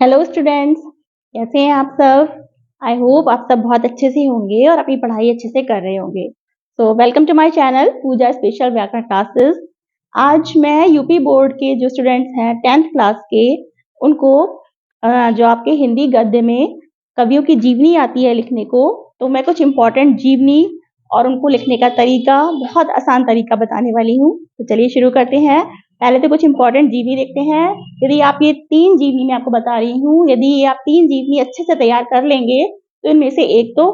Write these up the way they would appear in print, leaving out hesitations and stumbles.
Hello students, कैसे हैं आप सब। आई होप आप सब बहुत अच्छे से होंगे और अपनी पढ़ाई अच्छे से कर रहे होंगे। So welcome to my channel Puja special व्याकरण क्लासेस। आज मैं यूपी बोर्ड के जो स्टूडेंट्स हैं 10th क्लास के, उनको जो आपके हिंदी गद्य में कवियों की जीवनी आती है लिखने को, तो मैं कुछ इम्पोर्टेंट जीवनी और उनको लिखने का तरीका, बहुत आसान तरीका बताने वाली हूँ। तो चलिए शुरू करते हैं। पहले तो कुछ इंपॉर्टेंट जीवनी देखते हैं। यदि आप ये 3 जीवनी मैं आपको बता रही हूँ, यदि ये आप 3 जीवनी अच्छे से तैयार कर लेंगे तो इनमें से एक तो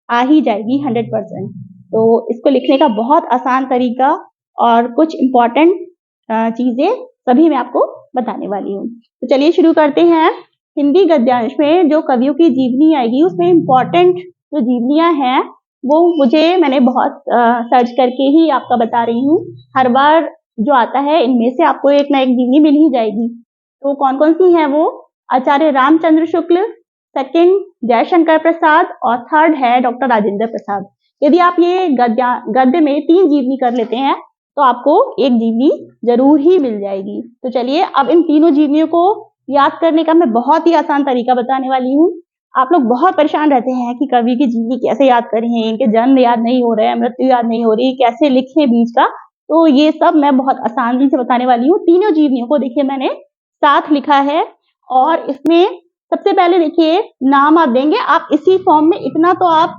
आ ही जाएगी 100%। तो इसको लिखने का बहुत आसान तरीका और कुछ इंपॉर्टेंट चीजें सभी मैं आपको बताने वाली हूँ। तो चलिए शुरू करते हैं। हिंदी गद्यांश में जो कवियों की जीवनी आएगी उसमें इंपॉर्टेंट जो जीवनियां हैं वो मैंने बहुत सर्च करके ही आपका बता रही हूँ। हर बार जो आता है इनमें से आपको एक ना एक जीवनी मिल ही जाएगी। तो कौन कौन सी है वो? आचार्य रामचंद्र शुक्ल, सेकंड जयशंकर प्रसाद और थर्ड है डॉक्टर राजेंद्र प्रसाद। यदि आप ये गद्य में 3 जीवनी कर लेते हैं तो आपको एक जीवनी जरूर ही मिल जाएगी। तो चलिए अब इन तीनों जीवनियों को याद करने का मैं बहुत ही आसान तरीका बताने वाली हूँ। आप लोग बहुत परेशान रहते हैं कि कवि की जीवनी कैसे याद करें, इनके जन्म याद नहीं हो रहे हैं, मृत्यु याद नहीं हो रही, कैसे लिखें बीच का। तो ये सब मैं बहुत आसानी से बताने वाली हूँ। तीनों जीवनियों को देखिए मैंने साथ लिखा है और इसमें सबसे पहले देखिए नाम आप देंगे, आप इसी फॉर्म में, इतना तो आप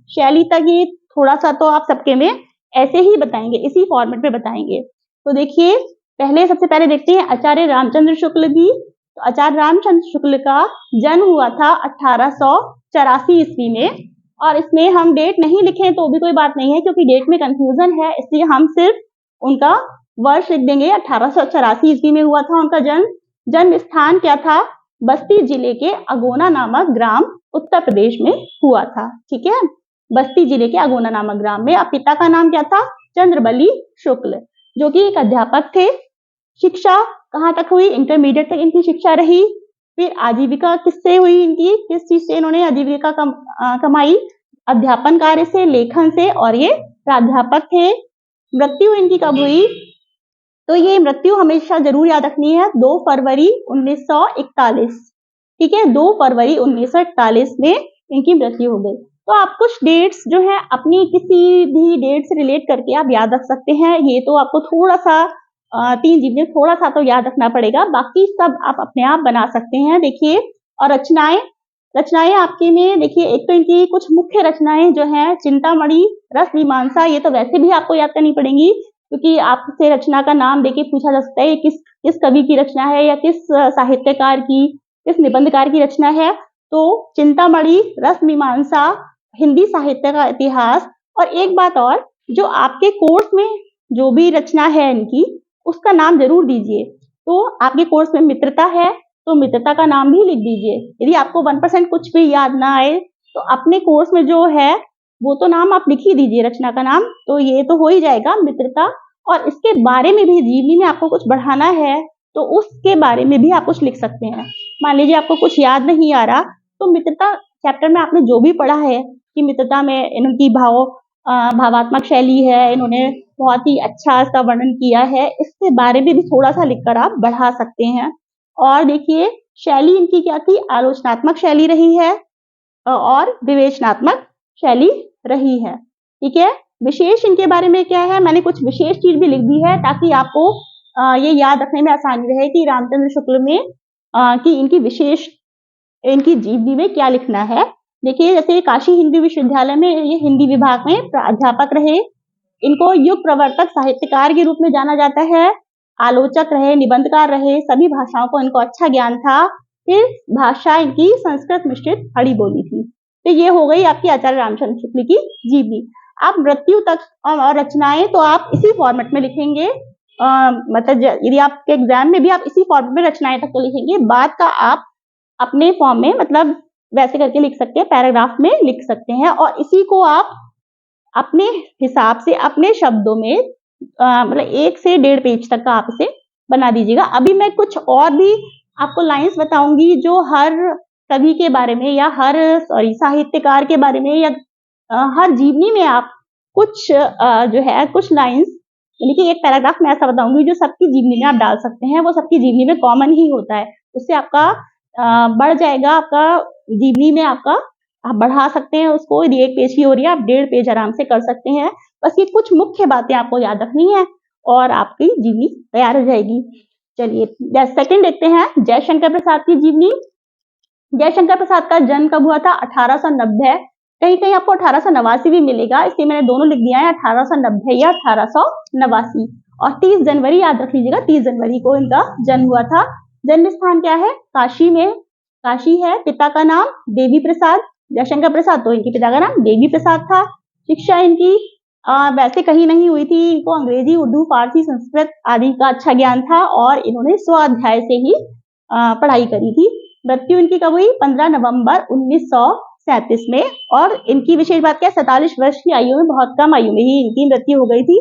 शैली तक ही थोड़ा सा तो आप सबके में ऐसे ही बताएंगे, इसी फॉर्मेट में बताएंगे। तो देखिए पहले सबसे पहले देखते हैं आचार्य रामचंद्र शुक्ल की। तो आचार्य रामचंद्र शुक्ल का जन्म हुआ था 1884 ईस्वी में, और इसमें हम डेट नहीं लिखे तो भी कोई बात नहीं है क्योंकि डेट में कंफ्यूजन है, इसलिए हम सिर्फ उनका वर्ष लिख देंगे। 1884 ईस्वी में हुआ था उनका जन्म। जन्म स्थान क्या था? बस्ती जिले के अगोना नामक ग्राम, उत्तर प्रदेश में हुआ था। ठीक है, बस्ती जिले के अगोना नामक ग्राम में। अब पिता का नाम क्या था? चंद्रबली शुक्ल, जो कि एक अध्यापक थे। शिक्षा कहाँ तक हुई? इंटरमीडिएट तक इनकी शिक्षा रही। फिर आजीविका किससे हुई इनकी, किस चीज से इन्होंने आजीविका कमाई? अध्यापन कार्य से, लेखन से, और ये प्राध्यापक थे। मृत्यु इनकी कब हुई? तो ये मृत्यु हमेशा जरूर याद रखनी है, 2 फरवरी 1941। ठीक है, 2 फरवरी 1941 में इनकी मृत्यु हो गई। तो आप कुछ डेट्स जो है अपनी किसी भी डेट से रिलेट करके आप याद रख सकते हैं। ये तो आपको थोड़ा सा 3 जीवनी थोड़ा सा तो याद रखना पड़ेगा, बाकी सब आप अपने आप बना सकते हैं। देखिए, और रचनाएं आपके में देखिए, एक तो इनकी कुछ मुख्य रचनाएं जो है चिंतामणि, रस मीमांसा, ये तो वैसे भी आपको याद करनी पड़ेंगी क्योंकि आपसे रचना का नाम देके पूछा जा सकता है किस कवि की रचना है या किस साहित्यकार की, किस निबंधकार की रचना है। तो चिंतामणि, रस मीमांसा, हिंदी साहित्य का इतिहास, और एक बात और, जो आपके कोर्स में जो भी रचना है इनकी उसका नाम जरूर दीजिए। तो आपके कोर्स में मित्रता है तो मित्रता का नाम भी लिख दीजिए। यदि आपको 1% कुछ भी याद ना आए तो अपने कोर्स में जो है वो तो नाम आप लिख ही दीजिए, रचना का नाम। तो ये तो हो ही जाएगा मित्रता। और इसके बारे में भी जीवनी में आपको कुछ बढ़ाना है तो उसके बारे में भी आप कुछ लिख सकते हैं। मान लीजिए आपको कुछ याद नहीं आ रहा तो मित्रता चैप्टर में आपने जो भी पढ़ा है कि मित्रता में इनकी भावात्मक शैली है, इन्होंने बहुत ही अच्छा इसका वर्णन किया है, इसके बारे में भी थोड़ा सा लिखकर आप बढ़ा सकते हैं। और देखिए शैली इनकी क्या थी? आलोचनात्मक शैली रही है और विवेचनात्मक शैली रही है। ठीक है, विशेष इनके बारे में क्या है? मैंने कुछ विशेष चीज भी लिख दी है ताकि आपको ये याद रखने में आसानी रहे कि रामचंद्र शुक्ल में कि इनकी विशेष, इनकी जीवनी में क्या लिखना है। देखिए, जैसे काशी हिंदी विश्वविद्यालय में ये हिंदी विभाग में प्राध्यापक रहे। इनको युग प्रवर्तक साहित्यकार के रूप में जाना जाता है। आलोचक रहे, निबंधकार रहे, सभी भाषाओं को इनको अच्छा ज्ञान था। फिर भाषा इनकी संस्कृत मिश्रित खड़ी बोली थी। तो ये हो गई आपकी आचार्य रामचंद्र शुक्ल की जीवनी। आप मृत्यु तक और रचनाएं तो आप इसी फॉर्मेट में लिखेंगे। मतलब यदि आपके एग्जाम में भी आप इसी फॉर्मेट में रचनाएं तक तो लिखेंगे, बाद का आप अपने फॉर्म में मतलब वैसे करके लिख सकते हैं, पैराग्राफ में लिख सकते हैं, और इसी को आप अपने हिसाब से अपने शब्दों में मतलब 1 से 1.5 पेज तक का आप इसे बना दीजिएगा। अभी मैं कुछ और भी आपको लाइंस बताऊंगी जो हर कवि के बारे में या हर साहित्यकार के बारे में या हर जीवनी में आप कुछ जो है कुछ लाइंस, यानी कि एक पैराग्राफ में ऐसा बताऊंगी जो सबकी जीवनी में आप डाल सकते हैं। वो सबकी जीवनी में कॉमन ही होता है, उससे आपका बढ़ जाएगा आपका जीवनी में आपका, आप बढ़ा सकते हैं उसको। यदि 1 पेज की हो रही है, आप 1.5 पेज आराम से कर सकते हैं। बस ये कुछ मुख्य बातें आपको याद रखनी है और आपकी जीवनी तैयार हो जाएगी। चलिए सेकंड देखते हैं, जयशंकर प्रसाद की जीवनी। जयशंकर प्रसाद का जन्म कब हुआ था? 1890। कहीं कहीं आपको 1889 भी मिलेगा, इसलिए मैंने दोनों लिख दिया है, 1890 या 1889। और 30 जनवरी याद रख लीजिएगा, 30 जनवरी को इनका जन्म हुआ था। जन्म स्थान क्या है? काशी में, काशी है। पिता का नाम देवी प्रसाद, जयशंकर प्रसाद, तो इनके पिता का नाम देवी प्रसाद था। शिक्षा इनकी वैसे कहीं नहीं हुई थी, इनको अंग्रेजी, उर्दू, फारसी, संस्कृत आदि का अच्छा ज्ञान था और इन्होंने स्वाध्याय से ही पढ़ाई करी थी। मृत्यु इनकी कब हुई? 15 नवंबर 1937 में। और इनकी विशेष बात क्या है? 47 वर्ष की आयु में, बहुत कम आयु में ही इनकी मृत्यु हो गई थी।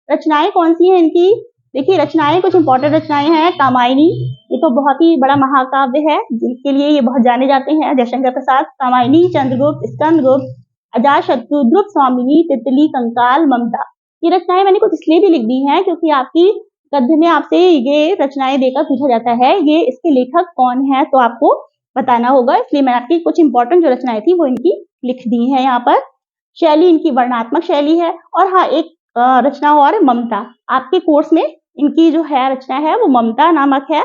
रचनाएं कौन सी हैं इनकी? देखिए रचनाएं, कुछ इंपॉर्टेंट रचनाएं हैं। कामायनी, ये तो बहुत ही बड़ा महाकाव्य है जिनके लिए ये बहुत जाने जाते हैं, जयशंकर प्रसाद। कामायनी, चंद्रगुप्त, स्कंदगुप्त, अजातशत्रु, ध्रुव स्वामिनी, तितली, कंकाल, ममता। ये रचनाएं मैंने कुछ इसलिए भी लिख दी हैं क्योंकि आपकी गद्य में आपसे ये रचनाएं देकर पूछा जाता है ये इसके लेखक कौन है, तो आपको बताना होगा, इसलिए मैंने आपकी कुछ इंपॉर्टेंट जो रचनाएं थी वो इनकी लिख दी है यहाँ पर। शैली इनकी वर्णात्मक शैली है। और हाँ, एक रचना और, ममता। आपके कोर्स में इनकी जो है रचना है वो ममता नामक है।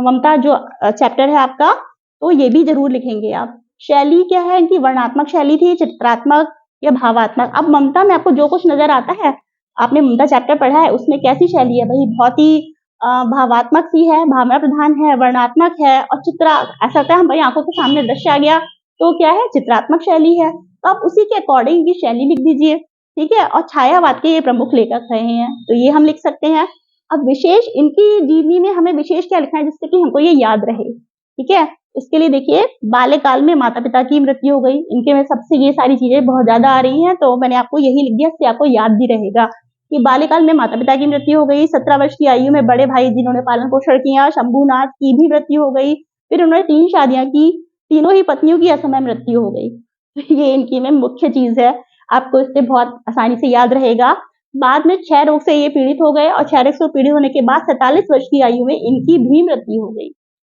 ममता जो चैप्टर है आपका, तो ये भी जरूर लिखेंगे आप। शैली क्या है इनकी? वर्णात्मक शैली थी, चित्रात्मक या भावात्मक। अब ममता में आपको जो कुछ नजर आता है, आपने ममता चैप्टर पढ़ा है, उसमें कैसी शैली है भाई? बहुत ही भावात्मक सी है, भावना प्रधान है, वर्णात्मक है और ऐसा होता है हमारी आंखों के सामने दृश्य आ गया तो क्या है? चित्रात्मक शैली है। तो आप उसी के अकॉर्डिंग इनकी शैली लिख दीजिए, ठीक है। और छायावाद के ये प्रमुख लेखक रहे हैं, तो ये हम लिख सकते हैं। अब विशेष इनकी जीवनी में हमें विशेष क्या लिखना है जिससे कि हमको ये याद रहे, ठीक है। इसके लिए देखिए, बाल्यकाल में माता पिता की मृत्यु हो गई, इनके में सबसे ये सारी चीजें बहुत ज्यादा आ रही हैं, तो मैंने आपको यही लिख दिया, इससे आपको याद भी रहेगा कि बाल्यकाल में माता पिता की मृत्यु हो गई। 17 वर्ष की आयु में बड़े भाई जिन्होंने पालन पोषण किया, शंभुनाथ, की भी मृत्यु हो गई। फिर उन्होंने 3 शादियां की, तीनों ही पत्नियों की असमय मृत्यु हो गई। ये इनकी में मुख्य चीज है, आपको इससे बहुत आसानी से याद रहेगा। बाद में क्षय रोग से ये पीड़ित हो गए और क्षय रोग से पीड़ित होने के बाद 47 वर्ष की आयु में इनकी भी मृत्यु हो गई,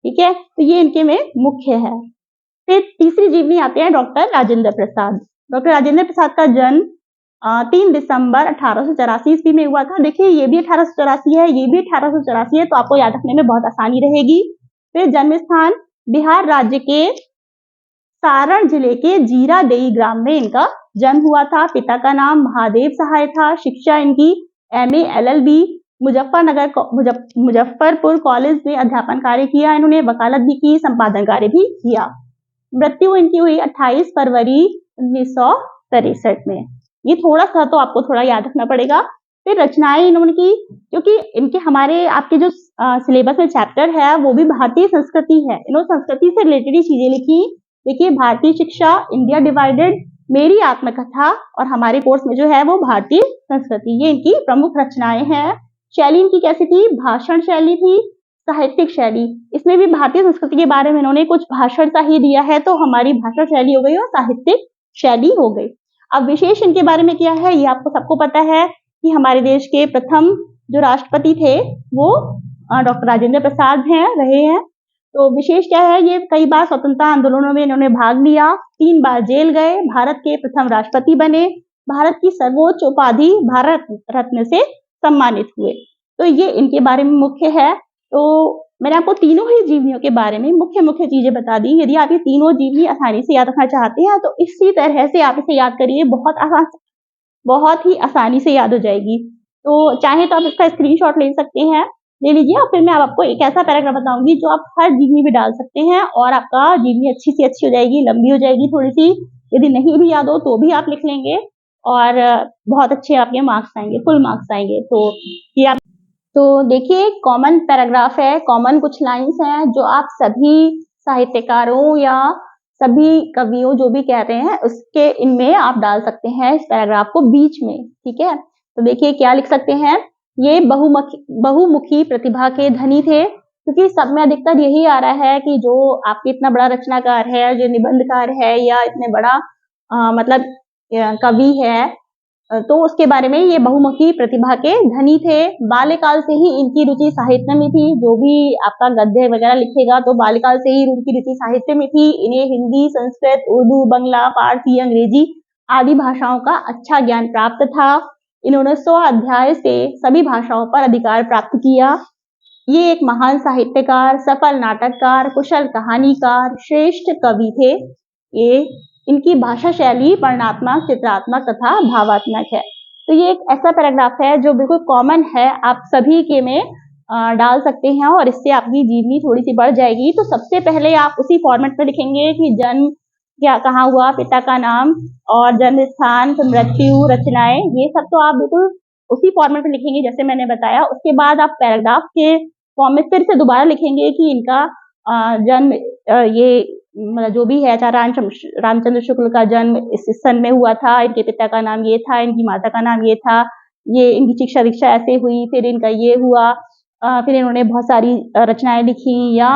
ठीक है। तो ये इनके में मुख्य है। फिर तीसरी जीवनी आते हैं डॉक्टर राजेंद्र प्रसाद। डॉक्टर राजेंद्र प्रसाद का जन्म 3 दिसंबर 1884 ईस्वी में हुआ था। देखिए ये भी 1884 है, ये भी 1884 है, तो आपको याद रखने में बहुत आसानी रहेगी। फिर जन्म स्थान बिहार राज्य के सारण जिले के जीरादेई ग्राम में इनका जन्म हुआ था। पिता का नाम महादेव सहाय था। शिक्षा इनकी MA LLB मुजफ्फरपुर कॉलेज में अध्यापन कार्य किया इन्होंने, वकालत भी की, संपादन कार्य भी किया। मृत्यु इनकी हुई 28 फरवरी 1963 में। ये थोड़ा सा तो आपको थोड़ा याद रखना पड़ेगा। फिर रचनाएं इन्होंने की, क्योंकि इनके हमारे आपके जो सिलेबस में चैप्टर है वो भी भारतीय संस्कृति है, इन्होंने संस्कृति से रिलेटेड ही चीजें लिखी। देखिए, भारतीय शिक्षा, इंडिया डिवाइडेड, मेरी आत्मकथा और हमारे कोर्स में जो है वो भारतीय संस्कृति, ये इनकी प्रमुख रचनाएं हैं। शैली इनकी कैसी थी? भाषण शैली थी, साहित्यिक शैली। इसमें भी भारतीय संस्कृति के बारे में इन्होंने कुछ भाषण सा ही दिया है, तो हमारी भाषण शैली हो गई और साहित्यिक शैली हो गई। अब विशेष इनके बारे में क्या है, ये आपको सबको पता है कि हमारे देश के प्रथम जो राष्ट्रपति थे वो डॉक्टर राजेंद्र प्रसाद रहे हैं। तो विशेष क्या है, ये कई बार स्वतंत्रता आंदोलनों में इन्होंने भाग लिया, 3 बार जेल गए, भारत के प्रथम राष्ट्रपति बने, भारत की सर्वोच्च उपाधि भारत रत्न से सम्मानित हुए। तो ये इनके बारे में मुख्य है। तो मैंने आपको तीनों ही जीवनियों के बारे में मुख्य मुख्य चीजें बता दी। यदि आप ये तीनों जीवनी आसानी से याद रखना चाहते हैं तो इसी तरह से आप इसे याद करिए, बहुत ही आसानी से याद हो जाएगी। तो चाहे तो आप इसका स्क्रीनशॉट ले सकते हैं, ले लीजिए, और फिर मैं आपको एक ऐसा पैराग्राफ बताऊंगी जो आप हर जीवनी में डाल सकते हैं और आपका जीवनी अच्छी से अच्छी हो जाएगी, लंबी हो जाएगी थोड़ी सी। यदि नहीं भी याद हो तो भी आप लिख लेंगे और बहुत अच्छे आपके मार्क्स आएंगे, फुल मार्क्स आएंगे। तो ये आप देखिए, कॉमन पैराग्राफ है, कॉमन कुछ लाइंस हैं जो आप सभी साहित्यकारों या सभी कवियों जो भी कह रहे हैं उसके इनमें आप डाल सकते हैं इस पैराग्राफ को बीच में, ठीक है। तो देखिए क्या लिख सकते हैं, ये बहुमुखी प्रतिभा के धनी थे, क्योंकि सब में अधिकतर यही आ रहा है कि जो आपके इतना बड़ा रचनाकार है, जो निबंधकार है या इतने बड़ा मतलब कवि है, तो उसके बारे में, ये बहुमुखी प्रतिभा के धनी थे। बाल्यकाल से ही इनकी रुचि साहित्य में थी। जो भी आपका गद्य वगैरह लिखेगा तो बाल्यकाल से ही इनकी रुचि साहित्य में थी। इन्हें हिंदी, संस्कृत, उर्दू, बंगला, फारसी, अंग्रेजी आदि भाषाओं का अच्छा ज्ञान प्राप्त था। इन्होंने 100 अध्याय से सभी भाषाओं पर अधिकार प्राप्त किया। ये एक महान साहित्यकार, सफल नाटककार, कुशल कहानीकार, श्रेष्ठ कवि थे। ये इनकी भाषा शैली वर्णनात्मक, चित्रात्मक तथा भावात्मक है। तो ये एक ऐसा पैराग्राफ है जो बिल्कुल कॉमन है, आप सभी के में डाल सकते हैं और इससे आपकी जीवनी थोड़ी सी बढ़ जाएगी। तो सबसे पहले आप उसी फॉर्मेट में लिखेंगे कि जन्म क्या कहाँ हुआ, पिता का नाम और जन्म स्थान, मृत्यु, रचनाएं, ये सब तो आप बिल्कुल उसी फॉर्मेट में लिखेंगे जैसे मैंने बताया। उसके बाद आप पैराग्राफ के फॉर्म में फिर से दोबारा लिखेंगे कि इनका जन्म ये मतलब जो भी है, चाहे रामचंद्र शुक्ल का जन्म इस सन में हुआ था, इनके पिता का नाम ये था, इनकी माता का नाम ये था, ये इनकी शिक्षा दीक्षा ऐसे हुई, फिर इनका ये हुआ, फिर इन्होंने बहुत सारी रचनाएं लिखी, या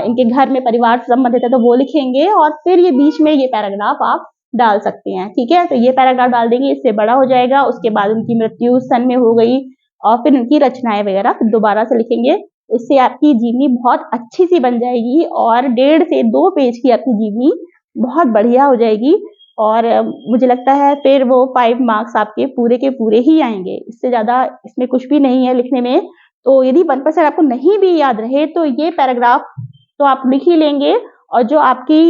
इनके घर में परिवार से संबंधित है तो वो लिखेंगे, और फिर ये बीच में ये पैराग्राफ आप डाल सकते हैं। ठीक है, तो ये पैराग्राफ डाल देंगे, इससे बड़ा हो जाएगा। उसके बाद उनकी मृत्यु सन में हो गई और फिर उनकी रचनाएं वगैरह फिर दोबारा से लिखेंगे। इससे आपकी जीवनी बहुत अच्छी सी बन जाएगी और 1.5 से 2 पेज की आपकी जीवनी बहुत बढ़िया हो जाएगी। और मुझे लगता है फिर वो 5 मार्क्स आपके पूरे के पूरे ही आएंगे। इससे ज़्यादा इसमें कुछ भी नहीं है लिखने में। तो यदि 1% आपको नहीं भी याद रहे तो ये पैराग्राफ तो आप लिख ही लेंगे, और जो आपकी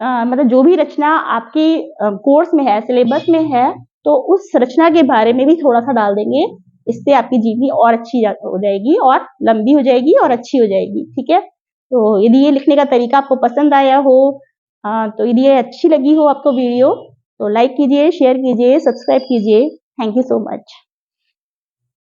मतलब जो भी रचना आपकी कोर्स में है, सिलेबस में है, तो उस रचना के बारे में भी थोड़ा सा डाल देंगे। इससे आपकी जीवनी और अच्छी हो जाएगी और लंबी हो जाएगी और अच्छी हो जाएगी। ठीक है, तो यदि ये लिखने का तरीका आपको पसंद आया हो, तो यदि ये अच्छी लगी हो आपको वीडियो, तो लाइक कीजिए, शेयर कीजिए, सब्सक्राइब कीजिए। Thank you so much.